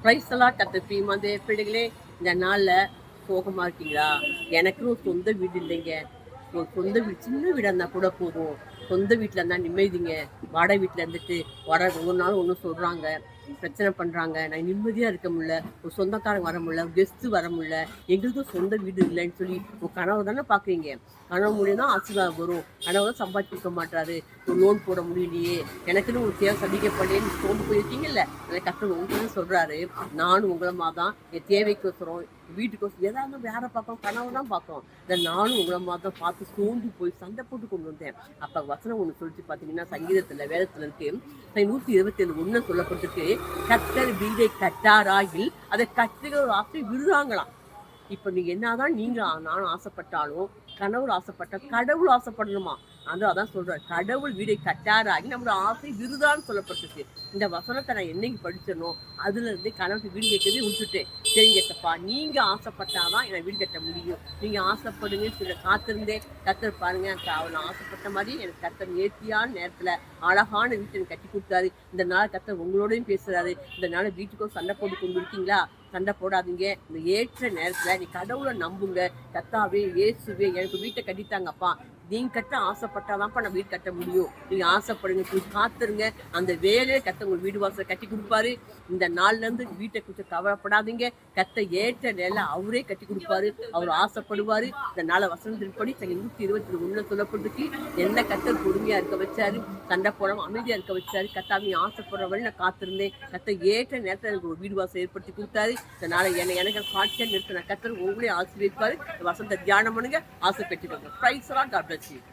பிரைஸ்லாம் கத்த பிரியமாதே பிள்ளைகளே, இந்த நாளில் சோகமாக இருக்கீங்களா? எனக்குன்னு ஒரு சொந்த வீடு இல்லைங்க. ஒரு சொந்த வீடு, சின்ன வீடாக இருந்தால் கூட போதும். சொந்த வீட்டில் இருந்தால் நிம்மதிங்க. வாடகை வீட்டில் இருந்துட்டு ஒரு நாள் ஒன்று சொல்கிறாங்க, பிரச்சனை பண்ணுறாங்க, நான் நிம்மதியாக இருக்க முடியல, ஒரு சொந்தக்காரங்க வர முடியல, கெஸ்ட்டு வர முடியல, எங்களுக்கும் சொந்த வீடு இல்லைன்னு சொல்லி உங்கள் கனவு தானே பார்க்குறீங்க. கனவு மூலியம் தான் ஆசீர்வாதம் வரும். கனவு தான் சம்பாதிக்க மாட்டாரு, ஒரு லோன் போட முடியலையே, எனக்குன்னு ஒரு தேவை சந்திக்கப்படலேன்னு சோர்ந்து போயிருக்கீங்கல்ல, அதை கஷ்டம் உங்களுக்கு சொல்கிறாரு. நானும் உங்களமாக தான் என் தேவைக்கோசரம் வீட்டுக்கோசரம் ஏதாவது வேற பார்க்கணும், கனவு தான் பார்க்கணும். இந்த நானும் உங்களமாக தான் பார்த்து சோர்ந்து போய் சண்டை போட்டு கொண்டு வந்தேன். அப்போ வசனம் ஒன்று சொல்லிட்டு பார்த்தீங்கன்னா, சங்கீதத்தில் வேதத்தில் இருக்கு, 127:1 சொல்லப்பட்டிருக்கு, கர்த்தர் வீடை கட்டாராயில் அதை கட்டுகிற ஒரு ஆசை விழுறாங்களாம். இப்போ நீங்க என்னதான் நீங்க நானும் ஆசைப்பட்டாலும், கணவர் ஆசைப்பட்டா கடவுள் ஆசைப்படணுமா? அதான் சொல்றாரு, கடவுள் வீடை கட்டாராகி நம்மளோட ஆசை விருதான்னு சொல்லப்பட்டிருக்கு. இந்த வசனத்தை நான் என்னைக்கு படிச்சனோ அதுல இருந்து கணவருக்கு வீடு கேட்கறதே விட்டுட்டேன். சரிங்க ஏசப்பா, நீங்க ஆசைப்பட்டாதான் எனக்கு வீடு கட்ட முடியும், நீங்க ஆசைப்படுங்கன்னு சொல்ல காத்திருந்தேன். கத்தர் பாருங்க, அவன் ஆசைப்பட்ட மாதிரி எனக்கு கத்தர் நேர்த்தியான நேரத்துல அழகான வீட்டை எனக்கு கட்டி கொடுத்தாரு. இந்த நாள் கத்தர் உங்களோடையும் பேசுறாரு. இந்த நாள் வீட்டுக்கும் சண்டை போட்டு கொண்டு இருக்கீங்களா? சண்டை போடாதீங்க. இந்த ஏற்ற நேரத்துல நீ கடவுளை நம்புங்க. கத்தாவே, இயேசுவே, எனக்கு வீட்டை கட்டித்தாங்கப்பா, நீங்க கட்ட ஆசைப்பட்டாதான்ப்பா நான் வீடு கட்ட முடியும், நீங்க ஆசைப்படுங்க, கொஞ்சம் காத்துருங்க, அந்த வேலையை கத்த உங்க வீடு வாசலை கட்டி கொடுப்பாரு. இந்த நாள்ல இருந்து வீட்டை கொஞ்சம் கவலைப்படாதீங்க. கத்த ஏற்ற நேரம் அவரே கட்டி கொடுப்பாரு, அவர் ஆசைப்படுவாரு. இந்த நாளை வசனத்தின்படி 121 சொல்லப்பட்டிருக்கு, என்ன கத்தர் பொறுமையா இருக்க வச்சாரு, சண்டை போடாம அமைதியா இருக்க வச்சாரு. கத்தாவி ஆசைப்படுற வழி நான் காத்திருந்தேன். கத்த ஏற்ற நேரத்தில் எனக்கு ஒரு வீடு வாசல் ஏற்படுத்தி கொடுத்தாரு. இந்த நாளை எனக்கு காட்சியா நிறுத்தின கத்தர் உங்களே ஆசீர்வதிப்பாரு. வசனத்தை தியானம் பண்ணுங்க, ஆசை பெற்றுக்கோங்க. Praise Lord, God bless you.